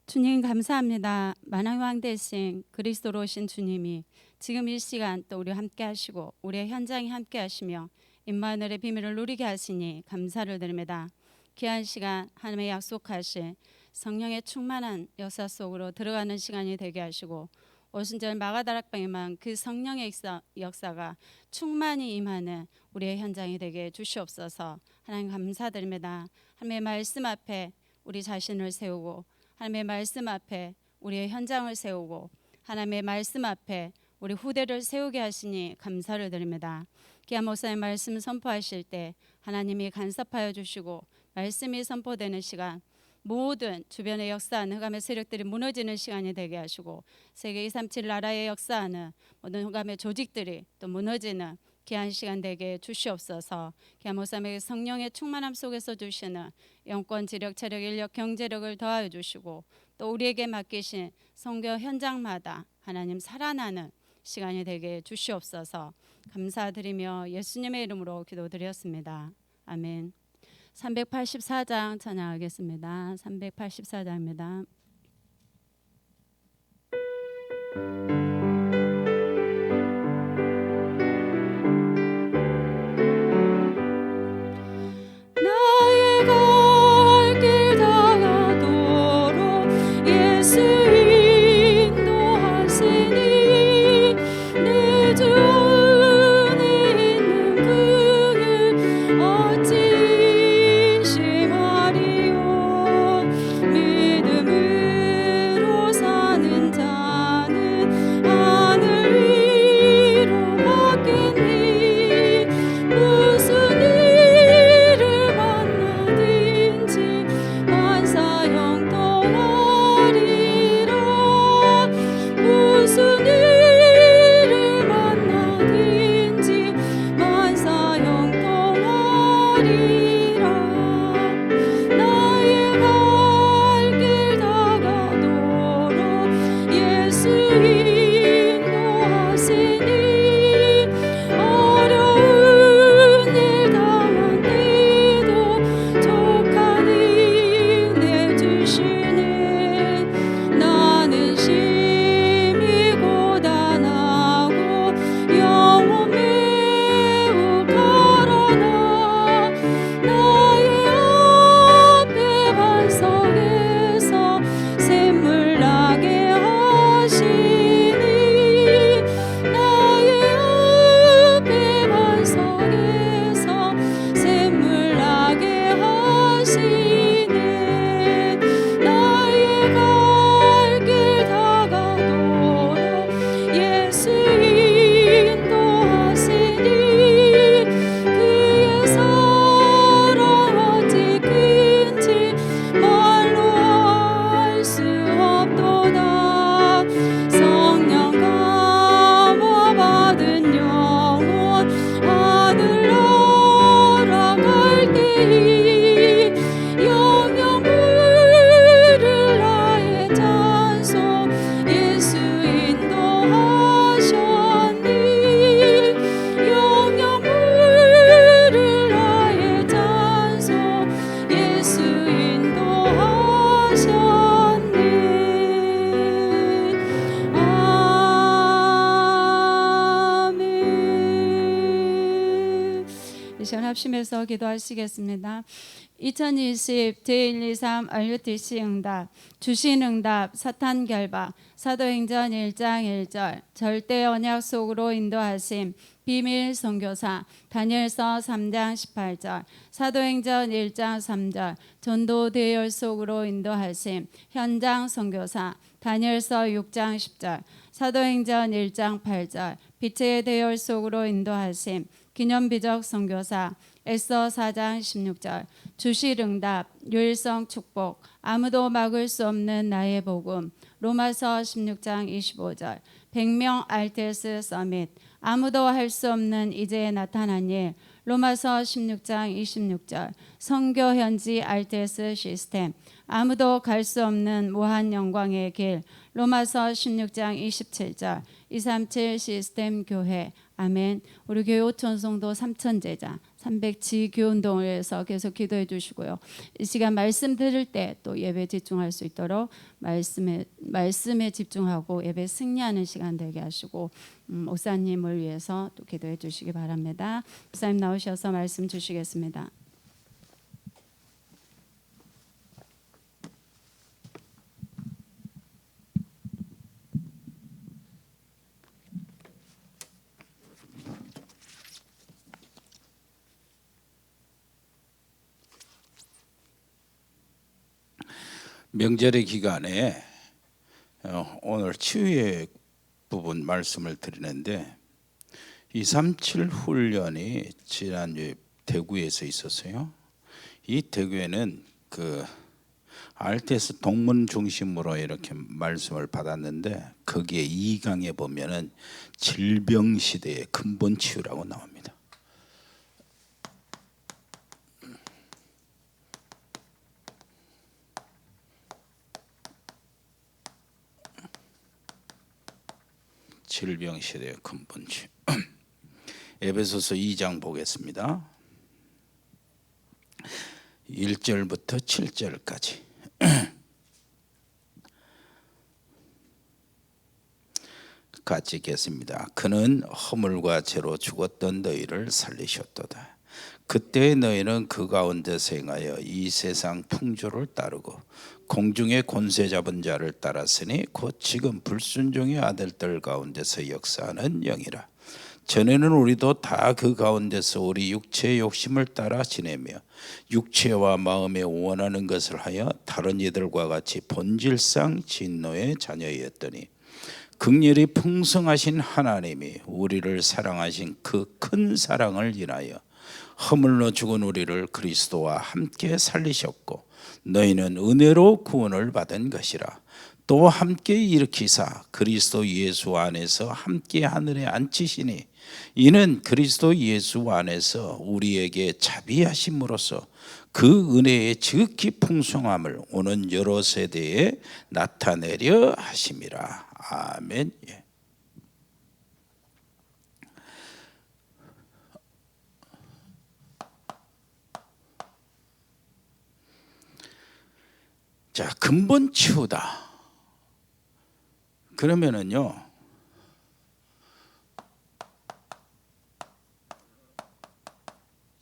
주님 감사합니다. 만왕왕 대신 그리스도로 오신 주님이 지금 이 시간 또 우리 함께 하시고 우리의 현장에 함께 하시며 임마누엘의 비밀을 누리게 하시니 감사를 드립니다. 귀한 시간 하나님의 약속하신 성령의 충만한 역사 속으로 들어가는 시간이 되게 하시고 오순절 마가다락방에만 그 성령의 역사가 충만히 임하는 우리의 현장이 되게 주시옵소서. 하나님 감사드립니다. 하나님의 말씀 앞에 우리 자신을 세우고 하나님의 말씀 앞에 우리의 현장을 세우고 하나님의 말씀 앞에 우리 후대를 세우게 하시니 감사를 드립니다. 기아 목사님 말씀 선포하실 때 하나님이 간섭하여 주시고 말씀이 선포되는 시간, 모든 주변에 역사하는 흑암의 세력들이 무너지는 시간이 되게 하시고 세계 237 나라의 역사하는 모든 흑암의 조직들이 또 무너지는 귀한 시간 되게 주시옵소서. 기아 목사님에게 성령의 충만함 속에서 주시는 영권, 지력, 체력, 인력, 경제력을 더하여 주시고 또 우리에게 맡기신 선교 현장마다 하나님 살아나는 시간이 되게 주시옵소서. 감사드리며 예수님의 이름으로 기도드렸습니다. 아멘. 384장 찬양하겠습니다. 384장입니다. 합심해서 기도하시겠습니다. 2020 제123 RUTC 응답, 주신 응답, 사탄 결박, 사도행전 1장 1절, 절대 언약 속으로 인도하심, 비밀 선교사, 다니엘서 3장 18절, 사도행전 1장 3절, 전도 대열 속으로 인도하심, 현장 선교사, 다니엘서 6장 10절, 사도행전 1장 8절, 빛의 대열 속으로 인도하심, 기념비적 선교사, 에스더 4장 16절, 주실 응답, 유일성 축복, 아무도 막을 수 없는 나의 복음, 로마서 16장 25절, 100명 RTS 서밋, 아무도 할 수 없는 이제 나타난 일, 로마서 16장 26절, 선교 현지 RTS 시스템, 아무도 갈 수 없는 무한 영광의 길, 로마서 16장 27절, 237 시스템 교회. 아멘. 우리 교회 5천 성도 3천 제자, 300지교운동을 위해서 계속 기도해 주시고요. 이 시간 말씀 들을 때 또 예배 집중할 수 있도록 말씀에 집중하고 예배 승리하는 시간 되게 하시고 목사님을 위해서 또 기도해 주시기 바랍니다. 목사님 나오셔서 말씀 주시겠습니다. 명절의 기간에 오늘 치유의 부분 말씀을 드리는데 237 훈련이 지난주에 대구에서 있었어요. 이 대구에는 그 RTS 동문 중심으로 이렇게 말씀을 받았는데 거기에 2강에 보면은 질병 시대의 근본 치유라고 나옵니다. 질병 시대의 근본 치유. 에베소서 2장 보겠습니다. 1절부터 7절까지. 같이 읽겠습니다. 그는 허물과 죄로 죽었던 너희를 살리셨도다. 그때 너희는 그 가운데서 행하여 이 세상 풍조를 따르고 공중의 권세 잡은 자를 따랐으니 곧 지금 불순종의 아들들 가운데서 역사하는 영이라. 전에는 우리도 다 그 가운데서 우리 육체의 욕심을 따라 지내며 육체와 마음에 원하는 것을 하여 다른 이들과 같이 본질상 진노의 자녀였더니 긍휼이 풍성하신 하나님이 우리를 사랑하신 그 큰 사랑을 인하여 허물로 죽은 우리를 그리스도와 함께 살리셨고 너희는 은혜로 구원을 받은 것이라. 또 함께 일으키사 그리스도 예수 안에서 함께 하늘에 앉히시니 이는 그리스도 예수 안에서 우리에게 자비하심으로써 그 은혜의 지극히 풍성함을 오는 여러 세대에 나타내려 하심이라. 아멘. 자, 근본 치유다. 그러면은요,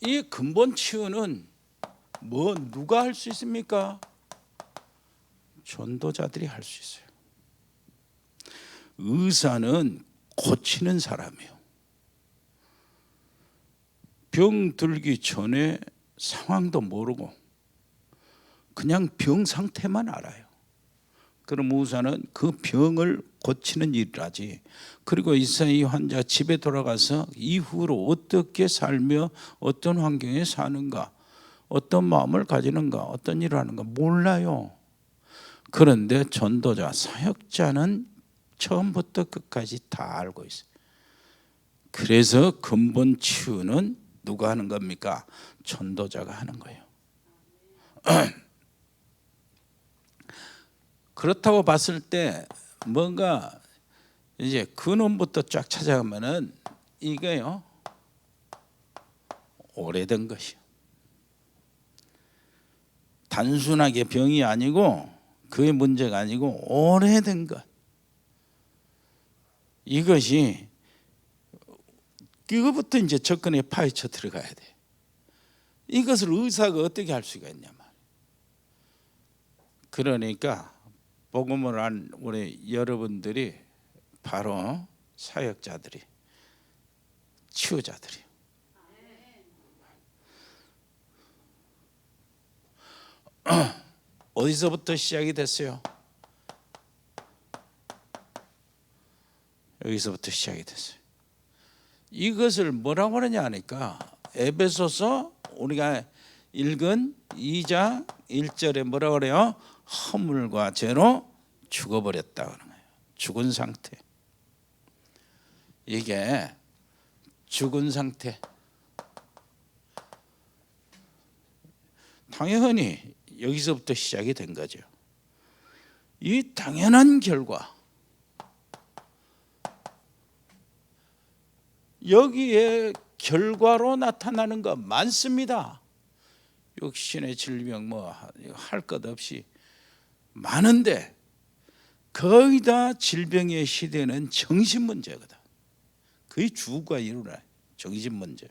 이 근본 치유는 누가 할 수 있습니까? 전도자들이 할 수 있어요. 의사는 고치는 사람이에요. 병 들기 전에 상황도 모르고 그냥 병 상태만 알아요. 그럼 의사는 그 병을 고치는 일을 하지. 그리고 이 환자 집에 돌아가서 이후로 어떻게 살며 어떤 환경에 사는가, 어떤 마음을 가지는가, 어떤 일을 하는가 몰라요. 그런데 전도자, 사역자는 처음부터 끝까지 다 알고 있어요. 그래서 근본 치유는 누가 하는 겁니까? 전도자가 하는 거예요. 그렇다고 봤을 때 뭔가 이제 근원부터 쫙 찾아가면은 이게요 오래된 것이요. 단순하게 병이 아니고 그게 문제가 아니고 오래된 것. 이것이 그거부터 이제 접근에 파헤쳐 들어가야 돼. 이것을 의사가 어떻게 할 수가 있냐 말이에요. 그러니까 복음을 안 우리 여러분들이 바로 사역자들이, 치유자들이. 어디서부터 시작이 됐어요? 여기서부터 시작이 됐어요. 이것을 뭐라고 하느냐 하니까 에베소서 우리가 읽은 2장 1절에 뭐라고 그래요? 허물과 죄로 죽어버렸다 그러는 거예요. 죽은 상태. 이게 죽은 상태. 당연히 여기서부터 시작이 된 거죠. 이 당연한 결과. 여기에 결과로 나타나는 거 많습니다. 육신의 질병 뭐 할 것 없이 많은데 거의 다 질병의 시대는 정신 문제거든. 거의 주가 이루라 정신 문제.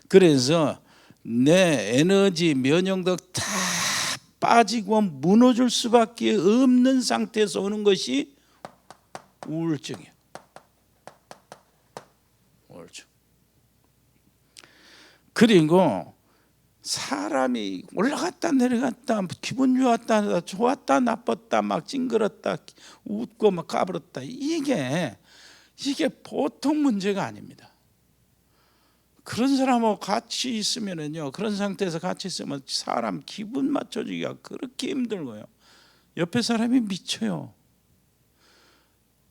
그래서 내 에너지 면역력 다 빠지고 무너질 수밖에 없는 상태에서 오는 것이 우울증이야. 우울증. 그리고 사람이 올라갔다 내려갔다 기분 좋았다 나빴다 막 찡그렸다 웃고 막 까불었다 이게 보통 문제가 아닙니다. 그런 사람하고 같이 있으면은요, 그런 상태에서 같이 있으면 사람 기분 맞춰주기가 그렇게 힘들고요. 옆에 사람이 미쳐요.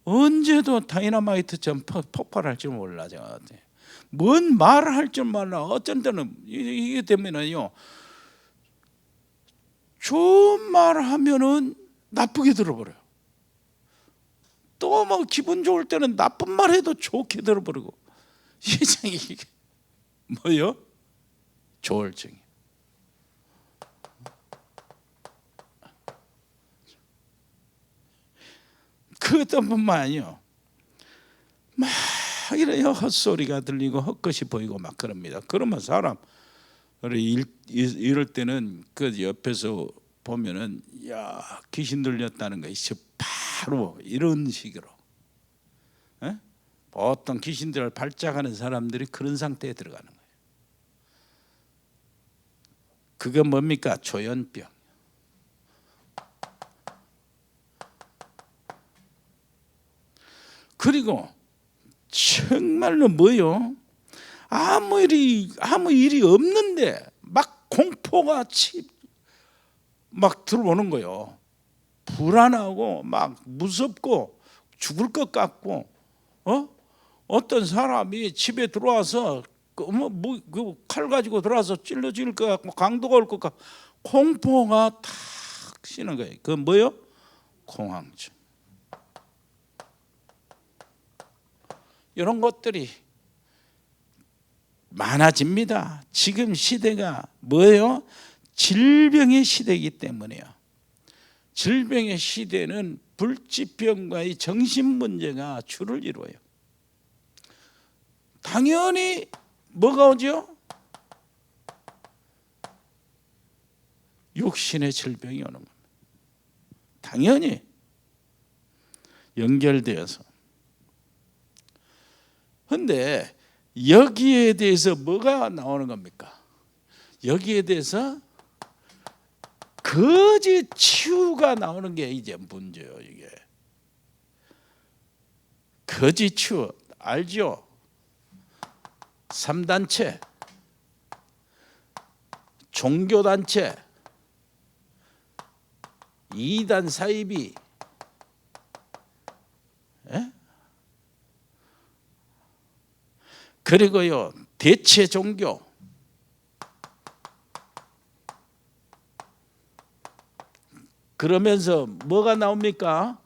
언제도 다이너마이트처럼 폭발할 줄 몰라. 제가 뭔 말을 할 줄 몰라. 어쩐 때는 이게 되면은요, 좋은 말을 하면은 나쁘게 들어버려요. 또 뭐 기분 좋을 때는 나쁜 말 해도 좋게 들어버리고 세상에 이게 뭐요? 조울증이. 그것뿐만 아니요, 막 이래 헛소리가 들리고 헛것이 보이고 막 그럽니다. 그러면 사람 이럴 때는 그 옆에서 보면은 야 귀신 들렸다는 것이 바로 이런 식으로 보통 귀신들을 발작하는 사람들이 그런 상태에 들어가는 거예요. 그게 뭡니까? 조현병. 그리고 정말로 뭐요? 아무 일이 없는데 막 공포가 막 들어오는 거예요. 불안하고 막 무섭고 죽을 것 같고, 어떤 사람이 집에 들어와서 칼 가지고 들어와서 찔러질 것 같고 강도가 올 것 같고 공포가 탁 치는 거예요. 그 뭐요? 공황증. 이런 것들이 많아집니다. 지금 시대가 뭐예요? 질병의 시대이기 때문이에요. 질병의 시대는 불치병과의 정신 문제가 주를 이루어요. 당연히 뭐가 오죠? 육신의 질병이 오는 겁니다. 당연히 연결되어서. 그런데 여기에 대해서 뭐가 나오는 겁니까? 여기에 대해서 거짓 치유가 나오는 게 이제 문제예요. 이게 거짓 치유 알죠? 3단체, 종교단체, 2단 사이비, 그리고요 대체 종교, 그러면서 뭐가 나옵니까?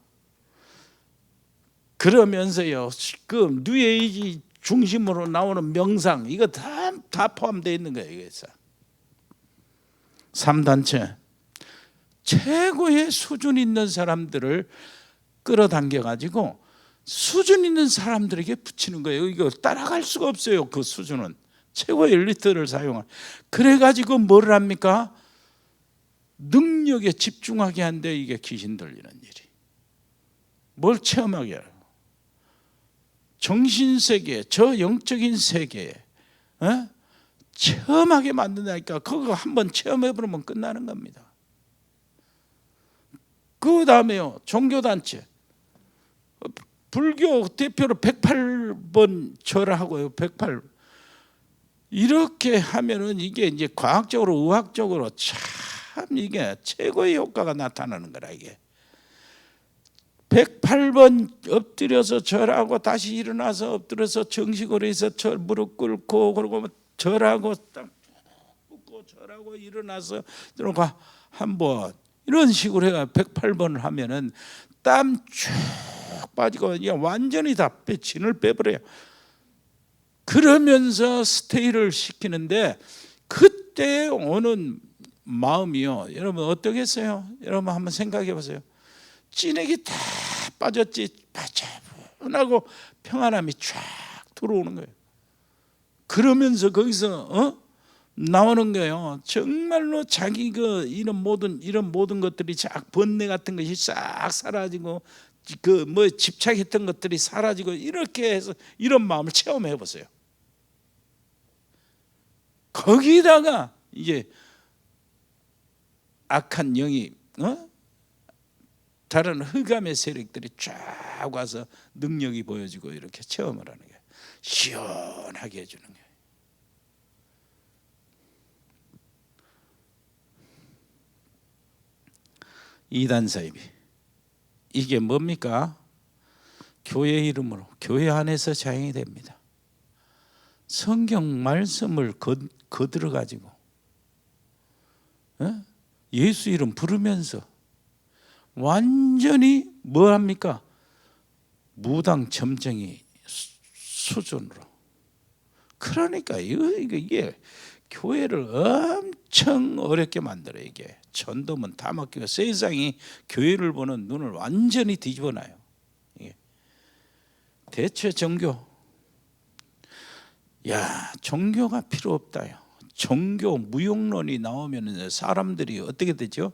그러면서요 그 뉴에이지 중심으로 나오는 명상 이거 다 포함되어 있는 거예요. 이게서 3단체 최고의 수준 있는 사람들을 끌어당겨 가지고 수준 있는 사람들에게 붙이는 거예요. 이거 따라갈 수가 없어요. 그 수준은 최고의 엘리트를 사용한. 그래 가지고 뭘 합니까? 능력에 집중하게 한데 이게 귀신 들리는 일이. 뭘 체험하게 해요? 정신세계, 저 영적인 세계에 체험하게 만든다니까. 그거 한번 체험해보면 끝나는 겁니다. 그 다음에요 종교단체, 불교 대표로 108번 절하고요. 108 이렇게 하면은 이게 이제 과학적으로 의학적으로 참 이게 최고의 효과가 나타나는 거라. 이게 108번 엎드려서 절하고 다시 일어나서 엎드려서 정식으로 해서 무릎 꿇고 그리고 절하고 딱 꿇고 절하고 일어나서 이러고 한번 이런 식으로 해가 108번을 하면은 땀 쭉 빠지고 완전히 다 진을 빼버려요. 그러면서 스테이를 시키는데 그때 오는 마음이요, 여러분 어떠겠어요? 여러분 한번 생각해 보세요. 찐액이 다 빠졌지, 차분하고 평안함이 쫙 들어오는 거예요. 그러면서 거기서 나오는 거예요. 정말로 자기 이런 모든 것들이 번뇌 같은 것이 싹 사라지고 집착했던 것들이 사라지고, 이렇게 해서 이런 마음을 체험해 보세요. 거기다가 이제 악한 영이 다른 흑암의 세력들이 쫙 와서 능력이 보여지고 이렇게 체험을 하는 거예요. 시원하게 해주는 거예요. 이단 사이비, 이게 뭡니까? 교회 이름으로 교회 안에서 자행이 됩니다. 성경 말씀을 거들어 가지고 예수 이름 부르면서 완전히 뭐합니까? 무당 점쟁이 수준으로. 그러니까 이게 교회를 엄청 어렵게 만들어요. 이게 전도면 다 막히고 세상이 교회를 보는 눈을 완전히 뒤집어놔요. 이게 대체 종교, 종교가 필요 없다요. 종교 무용론이 나오면 사람들이 어떻게 되죠?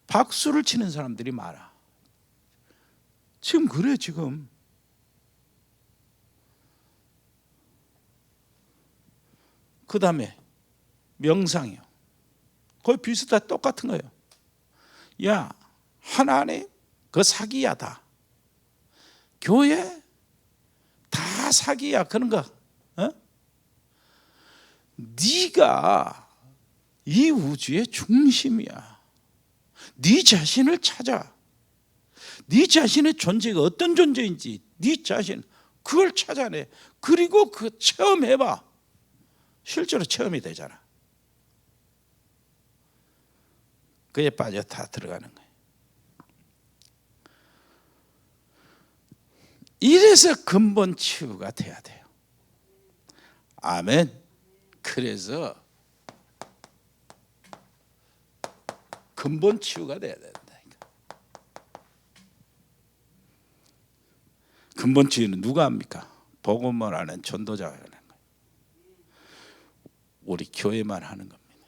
박수를 치는 사람들이 많아. 지금 그래. 지금 그 다음에 명상이요, 거의 비슷하다, 똑같은 거예요. 하나님 그 사기야. 다 교회 다 사기야. 그런 거. 네가 이 우주의 중심이야. 네 자신을 찾아. 네 자신의 존재가 어떤 존재인지 네 자신 그걸 찾아내. 그리고 체험해봐. 실제로 체험이 되잖아. 그에 빠져 다 들어가는 거예요. 이래서 근본 치유가 돼야 돼요. 아멘. 그래서 근본 치유가 돼야 된다. 근본 치유는 누가 합니까? 복음을 하는 전도자가 하는 거예요. 우리 교회만 하는 겁니다.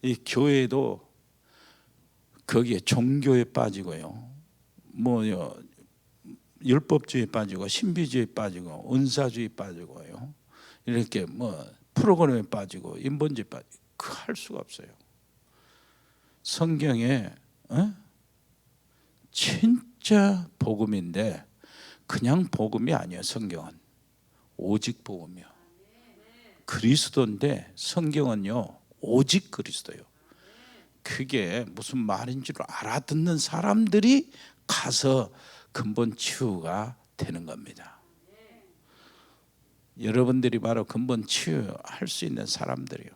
이 교회도 거기에 종교에 빠지고요, 율법주의에 빠지고 신비주의에 빠지고 은사주의에 빠지고요, 이렇게 프로그램에 빠지고 인본주의에 빠지고 할 수가 없어요. 성경에 진짜 복음인데 그냥 복음이 아니에요. 성경은 오직 복음이요. 그리스도인데 성경은요 오직 그리스도예요. 그게 무슨 말인 줄 알아듣는 사람들이 가서 근본 치유가 되는 겁니다. 여러분들이 바로 근본 치유할 수 있는 사람들이요.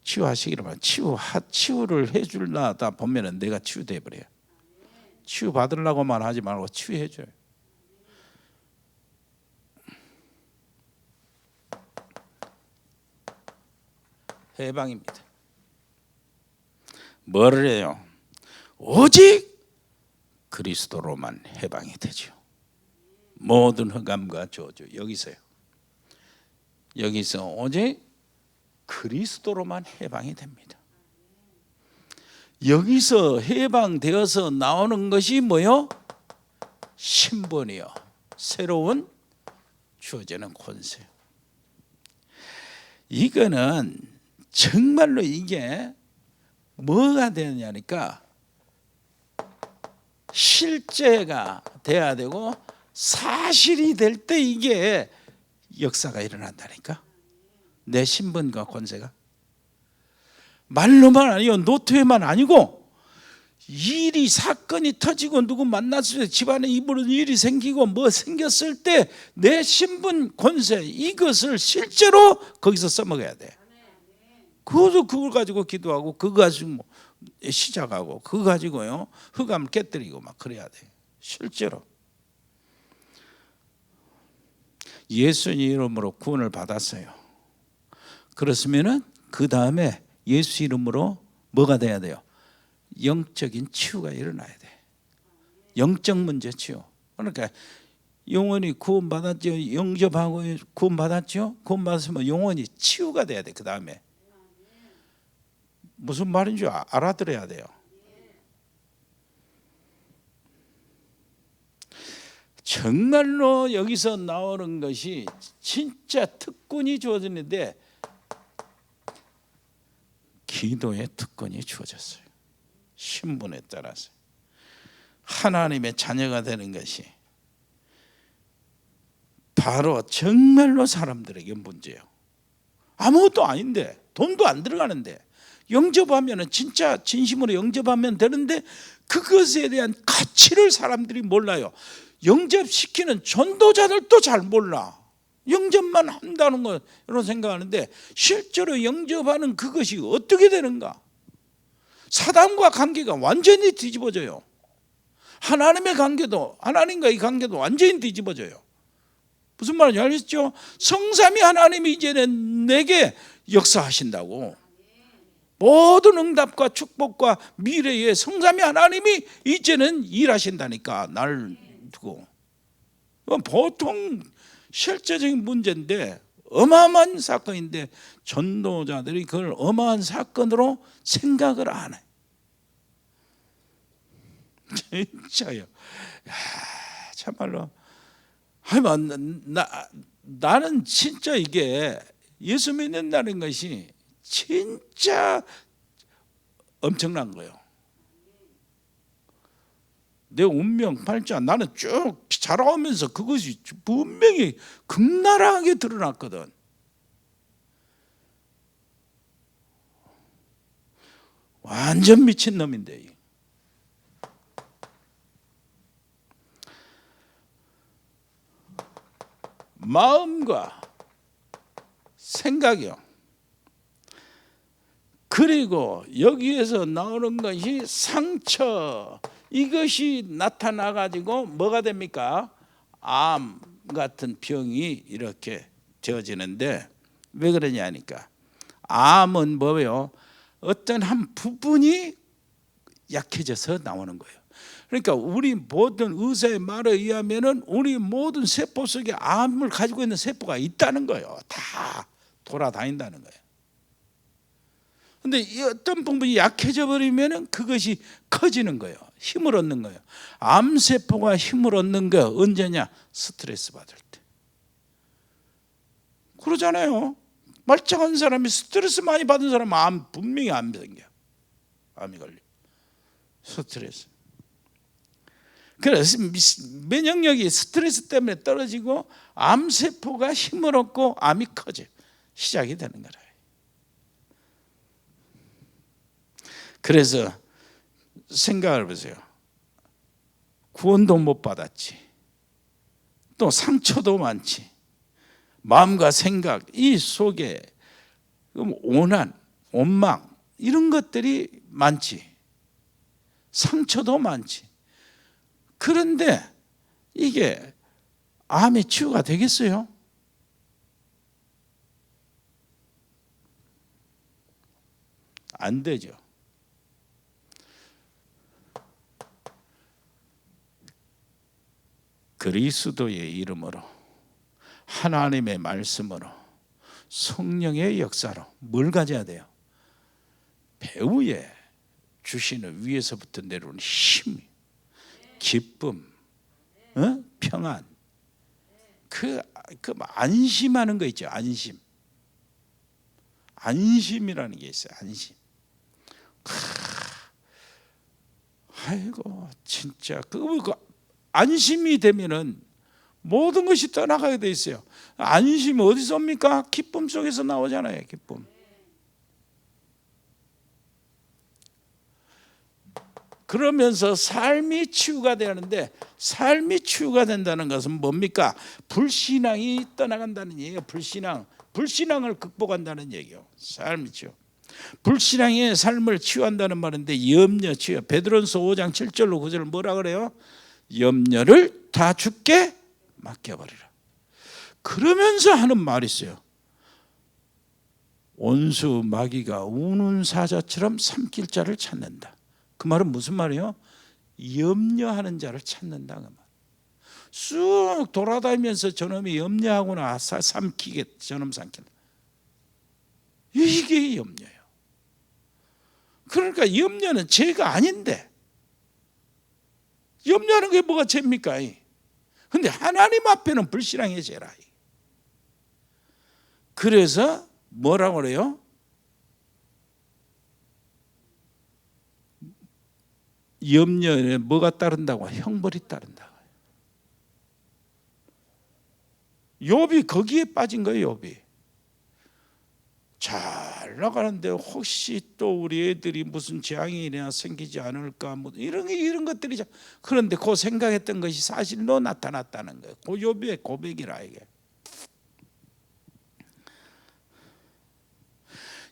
치유하시기를 바랍니다. 치유를 해주려다 보면은 내가 치유돼 버려요. 치유 받으려고만 하지 말고 치유해줘요. 해방입니다. 뭐를 해요? 오직 그리스도로만 해방이 되죠. 모든 흑암과 저주 여기서요. 여기서 오직 그리스도로만 해방이 됩니다. 여기서 해방되어서 나오는 것이 뭐요? 신분이요. 새로운 주어지는 권세. 이거는 정말로 이게 뭐가 되느냐니까 실제가 돼야 되고 사실이 될 때 이게 역사가 일어난다니까. 내 신분과 권세가 말로만 아니고 노트에만 아니고 일이 사건이 터지고 누구 만났을 때 집안에 일이 생기고 뭐 생겼을 때 내 신분 권세 이것을 실제로 거기서 써먹어야 돼. 그걸 가지고 기도하고 그거 가지고 시작하고 그거 가지고요 흑암을 깨뜨리고 막 그래야 돼. 실제로 예수님 이름으로 구원을 받았어요. 그렇으면은 그 다음에 예수 이름으로 뭐가 돼야 돼요? 영적인 치유가 일어나야 돼. 영적 문제 치유. 그러니까 영혼이 구원받았죠. 영접하고 구원받았죠. 구원받았으면 영혼이 치유가 돼야 돼. 그 다음에 무슨 말인지 알아들어야 돼요. 정말로 여기서 나오는 것이 진짜 특권이 주어지는데 기도의 특권이 주어졌어요. 신분에 따라서 하나님의 자녀가 되는 것이 바로 정말로 사람들에게 문제예요. 아무것도 아닌데, 돈도 안 들어가는데 영접하면 진짜 진심으로 영접하면 되는데 그것에 대한 가치를 사람들이 몰라요. 영접시키는 전도자들도 잘 몰라. 영접만 한다는 거 이런 생각하는데 실제로 영접하는 그것이 어떻게 되는가? 사단과 관계가 완전히 뒤집어져요. 하나님의 관계도, 하나님과의 관계도 완전히 뒤집어져요. 무슨 말인지 알겠죠? 성삼위 하나님이 이제는 내게 역사하신다고. 모든 응답과 축복과 미래에 성삼위 하나님이 이제는 일하신다니까. 날 두고. 보통 실제적인 문제인데 어마어마한 사건인데 전도자들이 그걸 어마어마한 사건으로 생각을 안 해. 진짜요. 야, 참말로. 나는 진짜 이게 예수 믿는다는 것이 진짜 엄청난 거예요. 내 운명 팔자 나는 쭉 자라오면서 그것이 분명히 극나라하게 드러났거든. 완전 미친놈인데. 마음과 생각이요. 그리고 여기에서 나오는 것이 상처. 이것이 나타나 가지고 뭐가 됩니까? 암 같은 병이 이렇게 되어지는데 왜 그러냐니까 암은 뭐예요? 어떤 한 부분이 약해져서 나오는 거예요. 그러니까 우리 모든 의사의 말에 의하면은 우리 모든 세포 속에 암을 가지고 있는 세포가 있다는 거예요. 다 돌아다닌다는 거예요. 근데 이 어떤 부분이 약해져 버리면은 그것이 커지는 거예요. 힘을 얻는 거예요. 암세포가 힘을 얻는 거 언제냐? 스트레스 받을 때. 그러잖아요. 멀쩡한 사람이 스트레스 많이 받은 사람은 암 분명히 암이 생겨. 암이 걸려. 스트레스. 그래서 면역력이 스트레스 때문에 떨어지고 암세포가 힘을 얻고 암이 커져 시작이 되는 거라. 그래서 생각을 보세요. 구원도 못 받았지. 또 상처도 많지. 마음과 생각 이 속에 오난, 원망 이런 것들이 많지. 상처도 많지. 그런데 이게 암의 치유가 되겠어요? 안 되죠. 그리스도의 이름으로 하나님의 말씀으로 성령의 역사로 뭘 가져야 돼요? 배후에 주시는 위에서부터 내려오는 힘, 기쁨, 평안, 그 안심하는 거 있죠. 안심이라는 게 있어요. 안심. 아이고 진짜 그 안심이 되면은 모든 것이 떠나가게 돼 있어요. 안심이 어디서 옵니까? 기쁨 속에서 나오잖아요. 기쁨. 그러면서 삶이 치유가 되는데 삶이 치유가 된다는 것은 뭡니까? 불신앙이 떠나간다는 얘기예요. 불신앙을 극복한다는 얘기예요. 삶이 치유. 불신앙의 삶을 치유한다는 말인데 염려 치유. 베드로전서 5장 7절로 9절 뭐라 그래요? 염려를 다 주께 맡겨버리라. 그러면서 하는 말이 있어요. 온수 마귀가 우는 사자처럼 삼킬 자를 찾는다. 그 말은 무슨 말이에요? 염려하는 자를 찾는다 그 말. 쑥 돌아다니면서 저놈이 염려하구나 삼키게 저놈 삼킨다. 이게 염려예요. 그러니까 염려는 죄가 아닌데 염려하는 게 뭐가 죄입니까? 근데 하나님 앞에는 불신앙의 죄라. 그래서 뭐라고 그래요? 염려에 뭐가 따른다고? 형벌이 따른다. 욥이 거기에 빠진 거예요. 욥이 잘 나가는데 혹시 또 우리 애들이 무슨 재앙이나 생기지 않을까 뭐 이런 것들이 그런데 그 생각했던 것이 사실로 나타났다는 거예요. 그 욥의 고백이라 이게.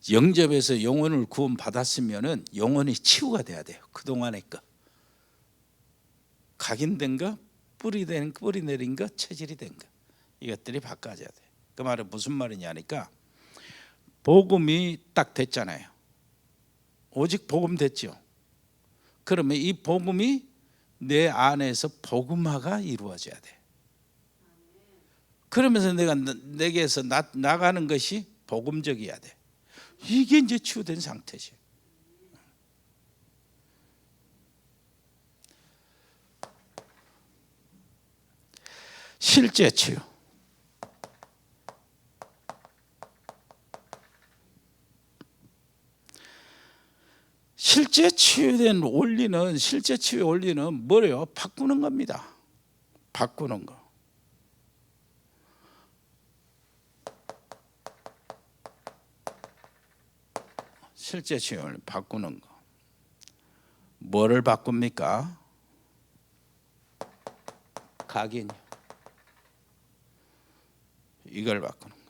영접에서 영혼을 구원 받았으면은 영혼이 치유가 돼야 돼요. 그 동안의 거, 각인된 거, 뿌리 내린 거, 체질이 된 거, 이것들이 바꿔져야 돼. 그 말은 무슨 말이냐니까 복음이 딱 됐잖아요. 오직 복음 됐죠. 그러면 이 복음이 내 안에서 복음화가 이루어져야 돼. 그러면서 내게서 나가는 것이 복음적이어야 돼. 이게 이제 치유된 상태지. 실제 치유. 실제 치유된 원리는, 실제 치유의 원리는 뭐래요? 바꾸는 겁니다. 바꾸는 거. 실제 치유를 바꾸는 거. 뭐를 바꿉니까? 각인. 이걸 바꾸는 거.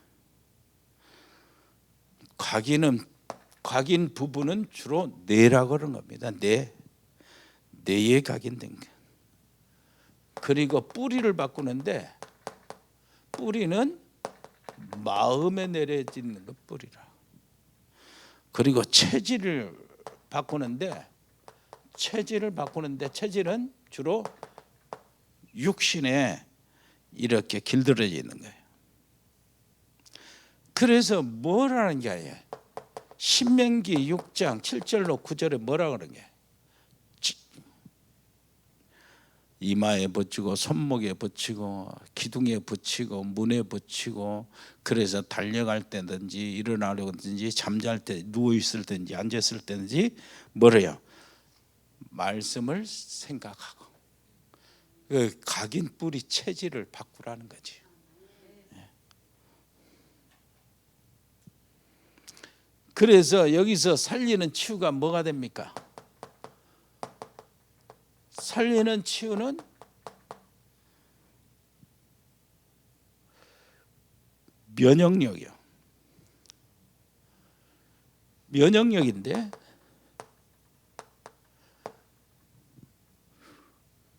각인 부분은 주로 뇌라고 그러는 겁니다. 뇌에 각인된 거. 그리고 뿌리를 바꾸는데 뿌리는 마음에 내려지는 거 뿌리라. 그리고 체질을 바꾸는데 체질은 주로 육신에 이렇게 길들여져 있는 거예요. 그래서 뭐라는 게 아니에요. 신명기 6장 7절로 9절에 뭐라고 그러는 게 이마에 붙이고 손목에 붙이고 기둥에 붙이고 문에 붙이고 그래서 달려갈 때든지 일어나려든지 잠잘 때 누워있을 때든지 앉았을 때든지 뭐래요? 말씀을 생각하고 그 각인 뿌리 체질을 바꾸라는 거지. 그래서 여기서 살리는 치유가 뭐가 됩니까? 살리는 치유는 면역력이요. 면역력인데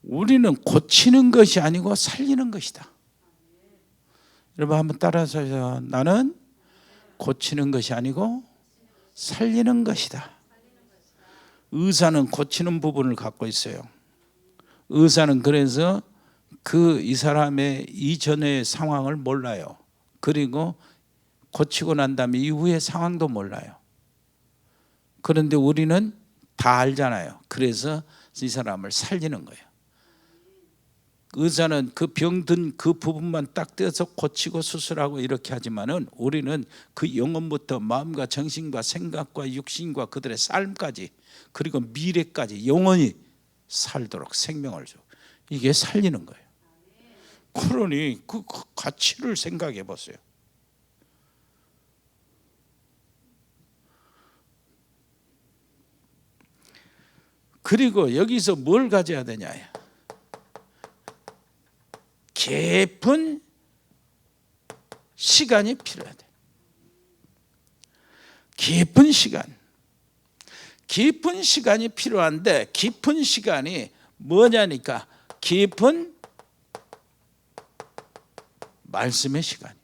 우리는 고치는 것이 아니고 살리는 것이다. 여러분 한번 따라서 해서 나는 고치는 것이 아니고 살리는 것이다. 의사는 고치는 부분을 갖고 있어요. 의사는 그래서 이 사람의 이전의 상황을 몰라요. 그리고 고치고 난 다음에 이후의 상황도 몰라요. 그런데 우리는 다 알잖아요. 그래서 이 사람을 살리는 거예요. 의사는 그 병든 그 부분만 딱 떼서 고치고 수술하고 이렇게 하지만은 우리는 그 영혼부터 마음과 정신과 생각과 육신과 그들의 삶까지 그리고 미래까지 영원히 살도록 생명을 줘. 이게 살리는 거예요. 그러니 그 가치를 생각해 보세요. 그리고 여기서 뭘 가져야 되냐? 깊은 시간이 필요해야 돼. 깊은 시간이 필요한데 깊은 시간이 뭐냐니까 깊은 말씀의 시간.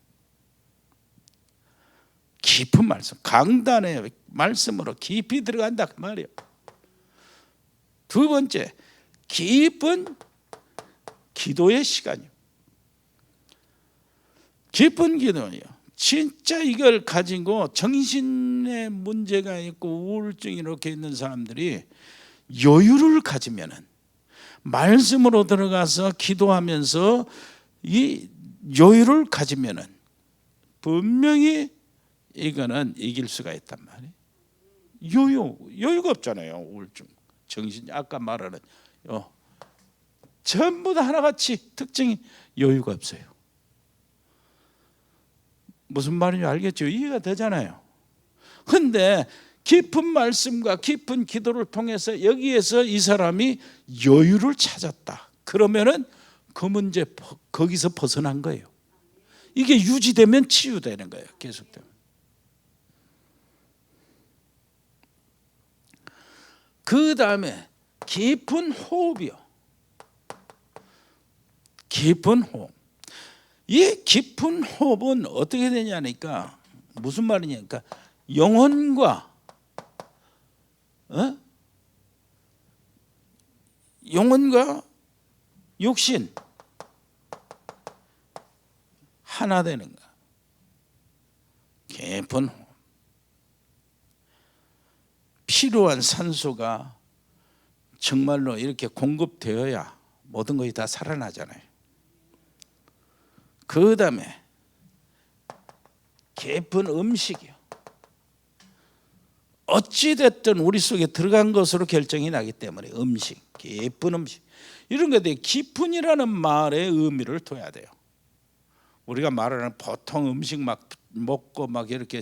깊은 말씀, 강단의 말씀으로 깊이 들어간다 그 말이에요. 두 번째, 깊은 기도의 시간이요. 깊은 기도요. 진짜 이걸 가지고 정신에 문제가 있고 우울증이 이렇게 있는 사람들이 여유를 가지면은, 말씀으로 들어가서 기도하면서 이 여유를 가지면은 분명히 이거는 이길 수가 있단 말이에요. 여유가 없잖아요. 우울증, 정신, 아까 말하는 전부 다 하나같이 특징이 여유가 없어요. 무슨 말인지 알겠죠? 이해가 되잖아요. 그런데 깊은 말씀과 깊은 기도를 통해서 여기에서 이 사람이 여유를 찾았다. 그러면은 그 문제, 거기서 벗어난 거예요. 이게 유지되면 치유되는 거예요. 계속되면. 그 다음에 깊은 호흡이요. 깊은 호흡. 이 깊은 호흡은 어떻게 되냐니까, 무슨 말이냐니까, 영혼과 영혼과 육신 하나 되는 거야. 깊은 호흡. 필요한 산소가 정말로 이렇게 공급되어야 모든 것이 다 살아나잖아요. 그 다음에 깊은 음식이요. 어찌됐든 우리 속에 들어간 것으로 결정이 나기 때문에 음식, 깊은 음식, 이런 것들이 깊은이라는 말의 의미를 둬야 돼요. 우리가 말하는 보통 음식 막 먹고 막 이렇게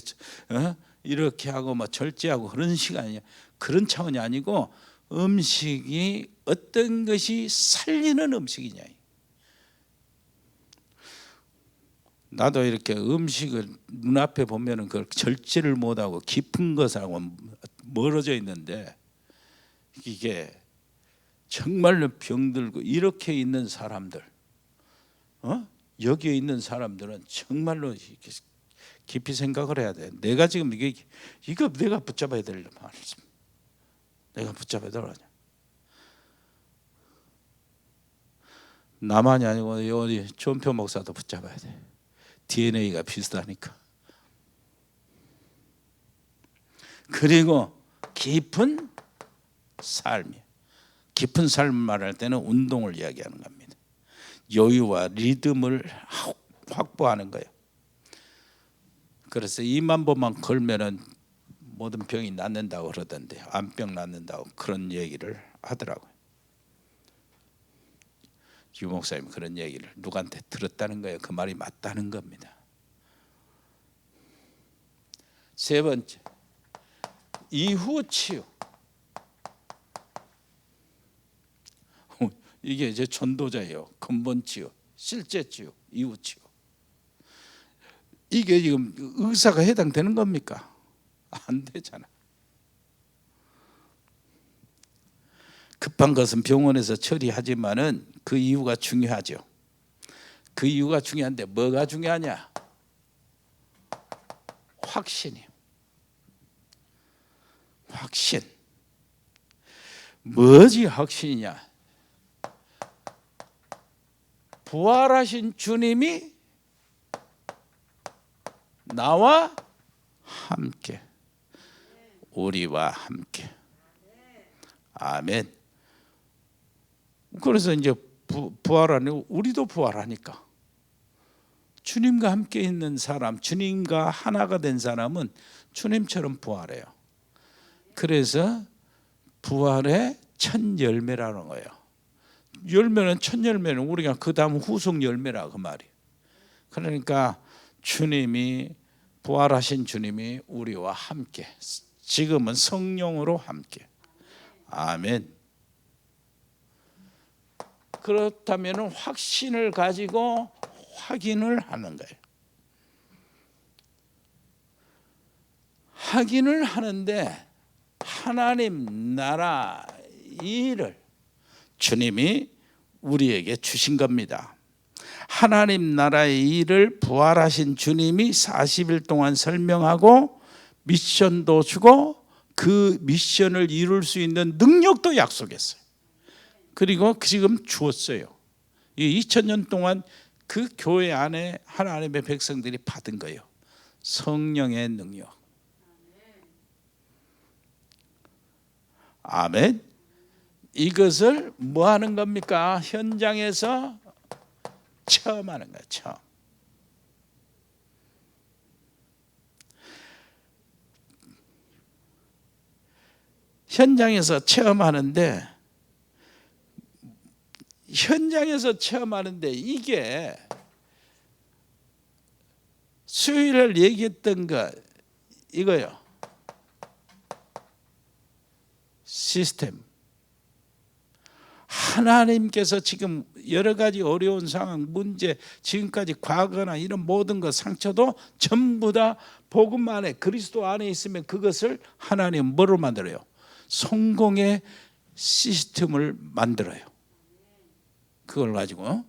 이렇게 하고 막 절제하고 그런 시간이, 그런 차원이 아니고, 음식이 어떤 것이 살리는 음식이냐. 나도 이렇게 음식을 눈앞에 보면은 그걸 절제를 못하고 깊은 것하고 멀어져 있는데, 이게 정말로 병들고 이렇게 있는 사람들, 여기에 있는 사람들은 정말로 깊이 생각을 해야 돼. 내가 지금 이거 내가 붙잡아야 될 말씀, 내가 붙잡아야 될 거냐. 나만이 아니고 여기 존표 목사도 붙잡아야 돼. DNA가 비슷하니까. 그리고 깊은 삶이, 깊은 삶을 말할 때는 운동을 이야기하는 겁니다. 여유와 리듬을 확보하는 거예요. 그래서 2만 번만 걸면은 모든 병이 낫는다고 그러던데, 암병 낫는다고 그런 얘기를 하더라고요. 유 목사님 그런 얘기를 누구한테 들었다는 거예요. 그 말이 맞다는 겁니다. 세 번째, 이후 치유. 이게 이제 전도자예요. 근본 치유, 실제 치유, 이후 치유. 이게 지금 의사가 해당되는 겁니까? 안 되잖아. 급한 것은 병원에서 처리하지만은 그 이유가 중요하죠. 그 이유가 중요한데 뭐가 중요하냐? 확신이요. 확신. 뭐지 확신이냐? 부활하신 주님이 나와 함께, 우리와 함께. 아멘. 그래서 이제 부활하는, 우리도 부활하니까 주님과 함께 있는 사람, 주님과 하나가 된 사람은 주님처럼 부활해요. 그래서 부활의 첫 열매라는 거예요. 열매는, 첫 열매는 우리가 그 다음 후속 열매라 그 말이에요. 그러니까 주님이, 부활하신 주님이 우리와 함께, 지금은 성령으로 함께. 아멘. 그렇다면 확신을 가지고 확인을 하는 거예요. 확인을 하는데 하나님 나라 일을 주님이 우리에게 주신 겁니다. 하나님 나라의 일을 부활하신 주님이 40일 동안 설명하고 미션도 주고 그 미션을 이룰 수 있는 능력도 약속했어요. 그리고 지금 주었어요. 이 2000년 동안 그 교회 안에 하나님의 백성들이 받은 거예요. 성령의 능력. 아멘. 이것을 뭐 하는 겁니까? 현장에서 체험하는 거예요. 체험. 현장에서 체험하는데 이게 수요일을 얘기했던 거 이거요. 시스템. 하나님께서 지금 여러 가지 어려운 상황, 문제, 지금까지 과거나 이런 모든 것, 상처도 전부 다 복음 안에, 그리스도 안에 있으면 그것을 하나님 뭐로 만들어요? 성공의 시스템을 만들어요. 그걸 가지고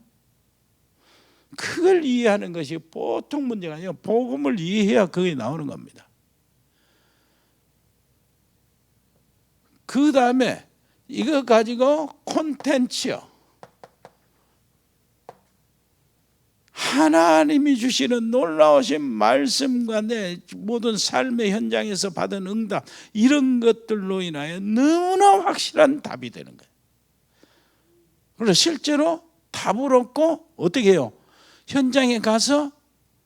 그걸 이해하는 것이 보통 문제가 아니에요. 복음을 이해해야 그게 나오는 겁니다. 그 다음에 이거 가지고 콘텐츠요. 하나님이 주시는 놀라우신 말씀과 내 모든 삶의 현장에서 받은 응답, 이런 것들로 인하여 너무나 확실한 답이 되는 거예요. 그래서 실제로 답을 얻고 어떻게 해요? 현장에 가서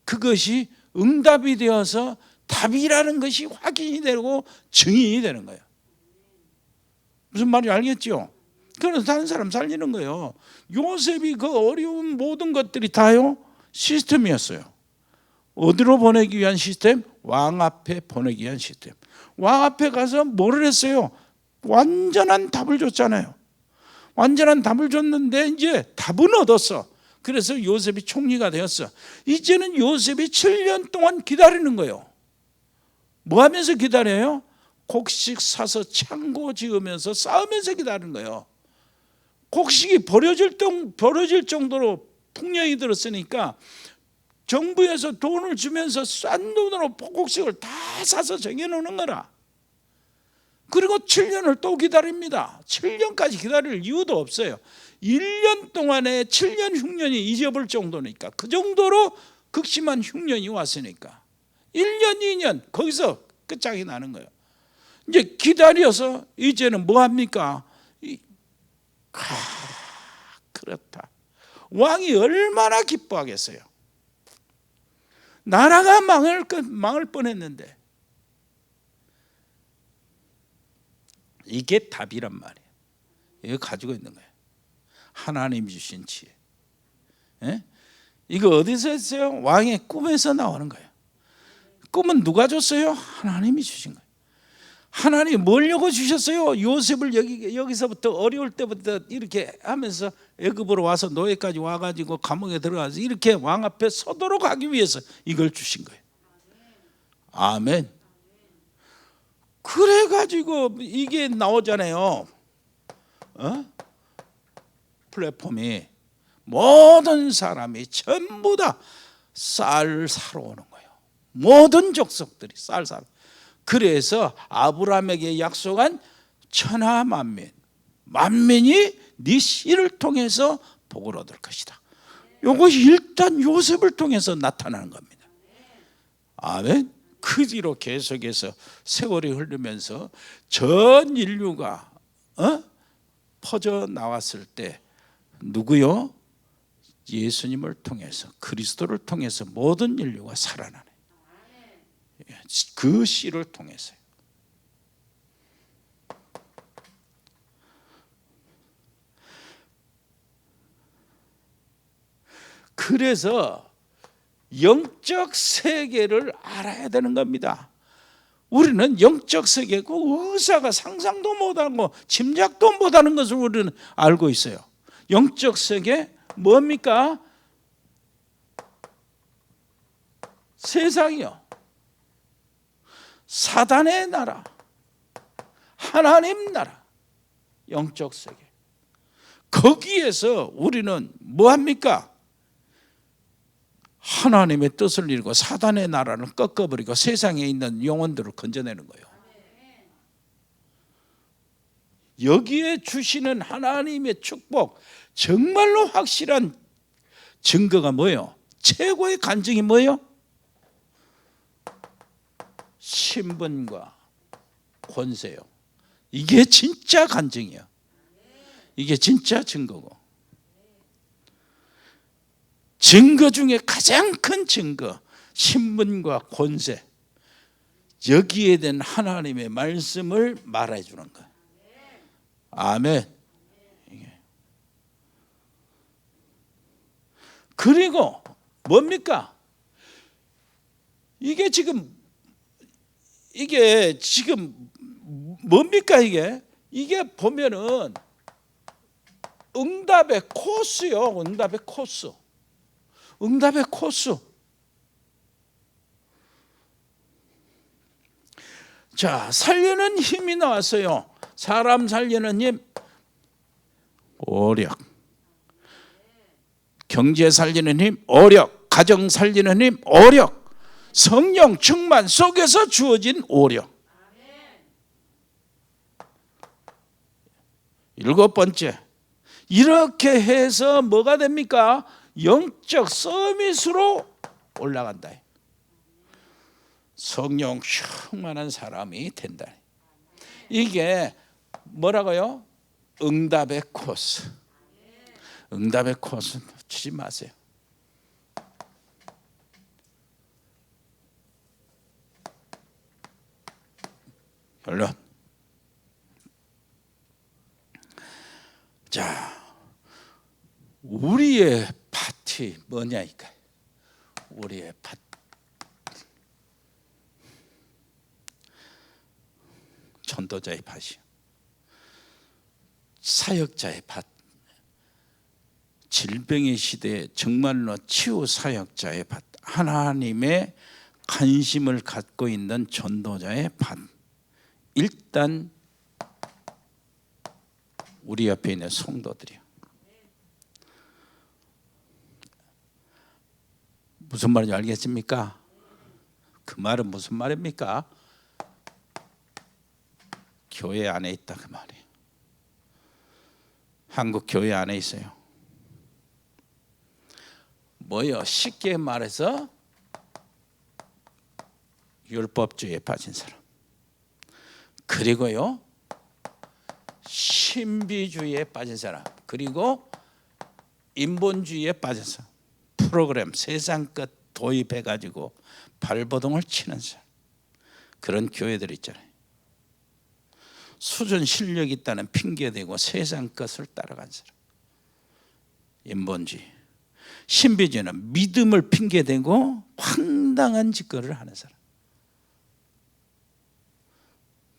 그것이 응답이 되어서 답이라는 것이 확인이 되고 증인이 되는 거예요. 무슨 말인지 알겠죠? 그래서 다른 사람 살리는 거예요. 요셉이 그 어려운 모든 것들이 다요 시스템이었어요. 어디로 보내기 위한 시스템? 왕 앞에 보내기 위한 시스템. 왕 앞에 가서 뭐를 했어요? 완전한 답을 줬잖아요. 완전한 답을 줬는데 이제 답은 얻었어. 그래서 요셉이 총리가 되었어. 이제는 요셉이 7년 동안 기다리는 거예요. 뭐 하면서 기다려요? 곡식 사서 창고 지으면서 쌓으면서 기다리는 거예요. 곡식이 버려질 정도로 풍년이 들었으니까 정부에서 돈을 주면서 싼 돈으로 곡식을 다 사서 정해놓는 거라. 그리고 7년을 또 기다립니다. 7년까지 기다릴 이유도 없어요. 1년 동안에 7년 흉년이 잊어볼 정도니까, 그 정도로 극심한 흉년이 왔으니까 1년 2년 거기서 끝장이 나는 거예요. 이제 기다려서 이제는 뭐 합니까? 그렇다. 왕이 얼마나 기뻐하겠어요. 나라가 망할 뻔했는데. 이게 답이란 말이에요. 이거 가지고 있는 거예요. 하나님이 주신 지혜. 예? 이거 어디서 했어요? 왕의 꿈에서 나오는 거예요. 꿈은 누가 줬어요? 하나님이 주신 거예요. 하나님이 뭐려고 주셨어요? 요셉을 여기서부터 어려울 때부터 이렇게 하면서 애굽으로 와서 노예까지 와가지고 감옥에 들어가서 이렇게 왕 앞에 서도록 하기 위해서 이걸 주신 거예요. 아멘. 그래가지고 이게 나오잖아요. 플랫폼이 모든 사람이 전부 다 쌀 사러 오는 거예요. 모든 족속들이 쌀 사러. 그래서 아브라함에게 약속한 천하 만민이 네 씨를 통해서 복을 얻을 것이다. 이것이 일단 요셉을 통해서 나타나는 겁니다. 아멘. 그 뒤로 계속해서 세월이 흐르면서 전 인류가 퍼져 나왔을 때 누구요? 예수님을 통해서, 그리스도를 통해서 모든 인류가 살아나네. 그 씨를 통해서요. 그래서 영적 세계를 알아야 되는 겁니다. 우리는 영적 세계, 그 의사가 상상도 못하고 짐작도 못하는 것을 우리는 알고 있어요. 영적 세계 뭡니까? 세상이요. 사단의 나라, 하나님 나라, 영적 세계. 거기에서 우리는 뭐합니까? 하나님의 뜻을 이루고 사단의 나라를 꺾어버리고 세상에 있는 영혼들을 건져내는 거예요. 여기에 주시는 하나님의 축복, 정말로 확실한 증거가 뭐예요? 최고의 간증이 뭐예요? 신분과 권세요. 이게 진짜 간증이에요. 이게 진짜 증거고, 증거 중에 가장 큰 증거, 신분과 권세, 여기에 대한 하나님의 말씀을 말해 주는 거예요. 아멘. 그리고 뭡니까? 이게 지금 뭡니까? 이게 보면은 응답의 코스요. 응답의 코스. 응답의 코스. 자, 살리는 힘이 나왔어요. 사람 살리는 힘, 오력. 경제 살리는 힘, 오력. 가정 살리는 힘, 오력. 성령 충만 속에서 주어진 오력. 7번째, 이렇게 해서 뭐가 됩니까? 영적 서밋으로 올라간다. 성령 충만한 사람이 된다. 이게 뭐라고요? 응답의 코스. 응답의 코스 놓치지 마세요. 결론. 자, 우리의 파티 뭐냐 이까? 우리의 파티. 전도자의 밭이요. 사역자의 밭. 질병의 시대에 정말로 치유 사역자의 밭. 하나님의 관심을 갖고 있는 전도자의 밭. 일단 우리 옆에 있는 성도들이요. 무슨 말인지 알겠습니까? 그 말은 무슨 말입니까? 교회 안에 있다 그 말이에요. 한국 교회 안에 있어요. 뭐요? 쉽게 말해서 율법주의에 빠진 사람, 그리고요 신비주의에 빠진 사람, 그리고 인본주의에 빠진 사람, 프로그램 세상 것 도입해가지고 발버둥을 치는 사람, 그런 교회들 있잖아요. 수준 실력 있다는 핑계대고 세상 것을 따라간 사람, 인본주의. 신비주의는 믿음을 핑계대고 황당한 짓거리를 하는 사람.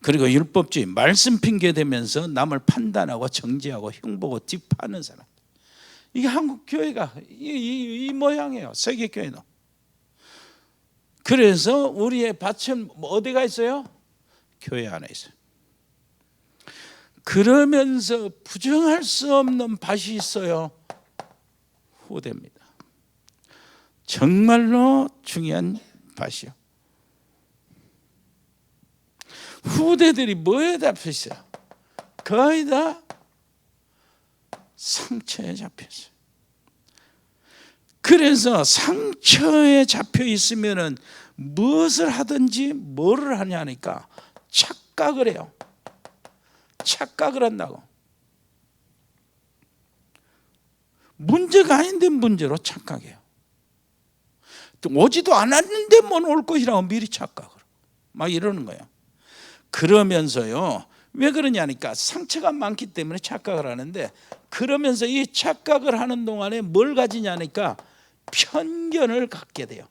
그리고 율법주의, 말씀 핑계대면서 남을 판단하고 정죄하고 흉보고 뒷파는 사람. 이게 한국 교회가 이 모양이에요. 세계 교회도. 그래서 우리의 밭은 어디가 있어요? 교회 안에 있어요. 그러면서 부정할 수 없는 밭이 있어요. 후대입니다. 정말로 중요한 밭이요. 후대들이 뭐에 잡혀 있어요? 거의 다 상처에 잡혀 있어요. 그래서 상처에 잡혀 있으면은 무엇을 하든지 뭐를 하냐니까 착각을 해요. 착각을 한다고. 문제가 아닌데 문제로 착각해요. 오지도 않았는데 뭔 올 것이라고 미리 착각을 막 이러는 거예요. 그러면서요, 왜 그러냐니까 상처가 많기 때문에 착각을 하는데, 그러면서 이 착각을 하는 동안에 뭘 가지냐니까 편견을 갖게 돼요.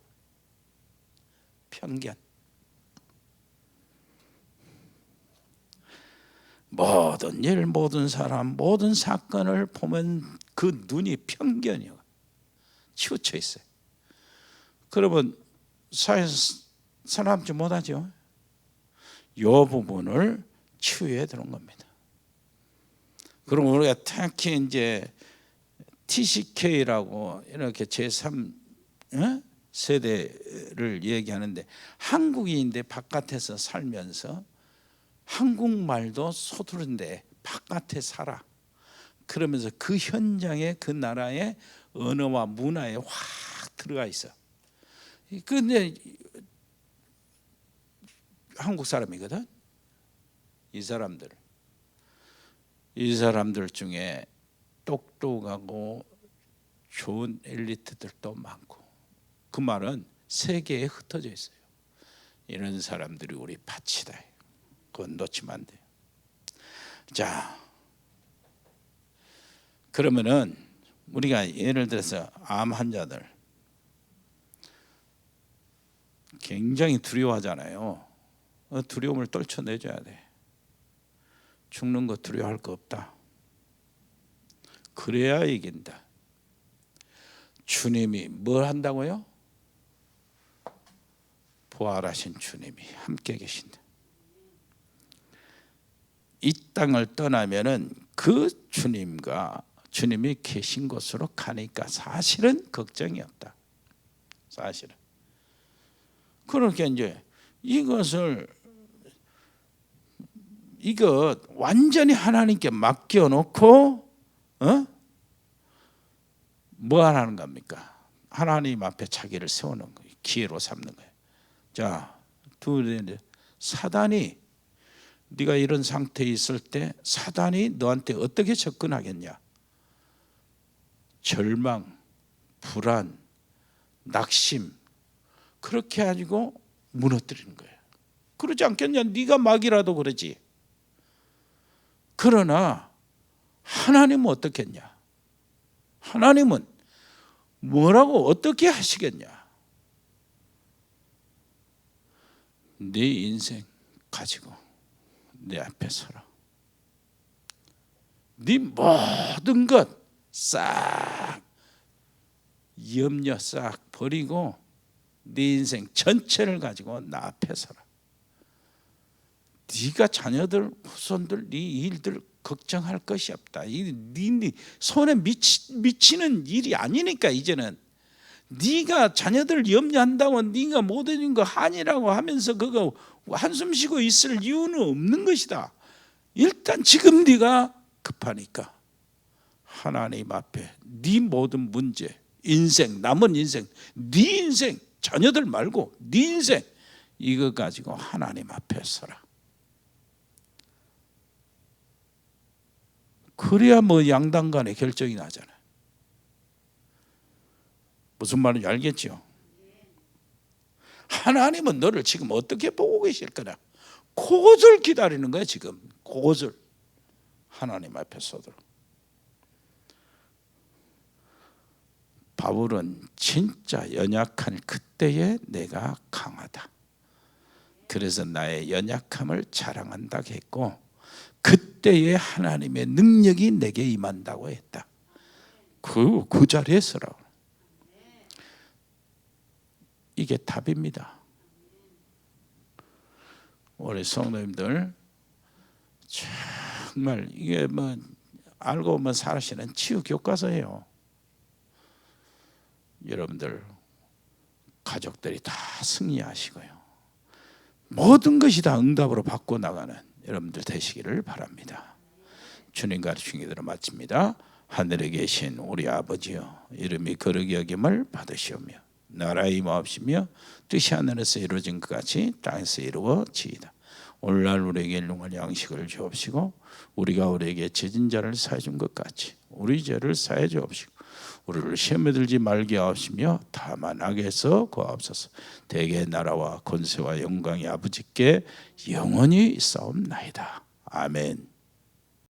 편견. 모든 일, 모든 사람, 모든 사건을 보면 그 눈이 편견이요, 치우쳐 있어요. 그러면 사회에서 살아남지 못하죠. 이 부분을 치유해 드는 겁니다. 그럼 우리가 특히 이제 TCK라고 이렇게 제3 세대를 얘기하는데, 한국인인데 바깥에서 살면서 한국말도 서투른데 바깥에 살아. 그러면서 그 현장에, 그 나라의 언어와 문화에 확 들어가 있어. 근데 한국 사람이거든. 이 사람들 중에 똑똑하고 좋은 엘리트들도 많고, 그 말은 세계에 흩어져 있어요. 이런 사람들이 우리 밭이다. 그건 놓치면 안 돼요. 자, 그러면은 우리가 예를 들어서 암 환자들 굉장히 두려워하잖아요. 두려움을 떨쳐내줘야 돼. 죽는 거 두려워할 거 없다. 그래야 이긴다. 주님이 뭘 한다고요? 부활하신 주님이 함께 계신다. 이 땅을 떠나면은 그 주님이 계신 곳으로 가니까 사실은 걱정이 없다. 사실은. 그렇게 이제 이거 완전히 하나님께 맡겨놓고 뭐 하는 겁니까? 하나님 앞에 자기를 세우는 거예요. 기회로 삼는 거예요. 자, 둘째, 사단이, 네가 이런 상태에 있을 때 사단이 너한테 어떻게 접근하겠냐? 절망, 불안, 낙심, 그렇게 가지고 무너뜨리는 거예요. 그러지 않겠냐? 네가 막이라도 그러지. 그러나 하나님은 어떻겠냐? 하나님은 뭐라고 어떻게 하시겠냐? 네 인생 가지고 내 앞에 서라. 네 모든 것 싹 염려 싹 버리고 네 인생 전체를 가지고 나 앞에 서라. 네가 자녀들, 후손들, 네 일들 걱정할 것이 없다. 네 손에 미치는 일이 아니니까. 이제는 네가 자녀들 염려한다고 네가 못해준 거 아니라고 하면서 그거 한숨 쉬고 있을 이유는 없는 것이다. 일단 지금 네가 급하니까 하나님 앞에 네 모든 문제, 인생, 남은 인생, 네 인생, 자녀들 말고 네 인생, 이거 가지고 하나님 앞에 서라. 그래야 뭐 양당 간에 결정이 나잖아요. 무슨 말인지 알겠죠? 하나님은 너를 지금 어떻게 보고 계실 거냐? 그것을 기다리는 거야 지금. 그것을 하나님 앞에 서도록. 바울은 진짜 연약한 그때에 내가 강하다. 그래서 나의 연약함을 자랑한다고 했고, 그때에 하나님의 능력이 내게 임한다고 했다. 그 자리에 서라고. 이게 답입니다. 우리 성도님들 정말 이게 뭐 알고 보면 사실은 치유 교과서예요. 여러분들 가족들이 다 승리하시고요. 모든 것이 다 응답으로 바꿔 나가는 여러분들 되시기를 바랍니다. 주님 가르친 기도로 마칩니다. 하늘에 계신 우리 아버지여, 이름이 거룩히 여김을 받으시오며 나라의 임하옵시며 뜻이 하늘에서 이루어진 것 같이 땅에서 이루어지이다. 오늘날 우리에게 일용할 양식을 주옵시고 우리가 우리에게 죄진 자를 사해 준 것 같이 우리 죄를 사해 주옵시고 우리를 시험에 들지 말게 하옵시며 다만 악에서 구하옵소서. 대개의 나라와 권세와 영광이 아버지께 영원히 있사옵나이다. 아멘.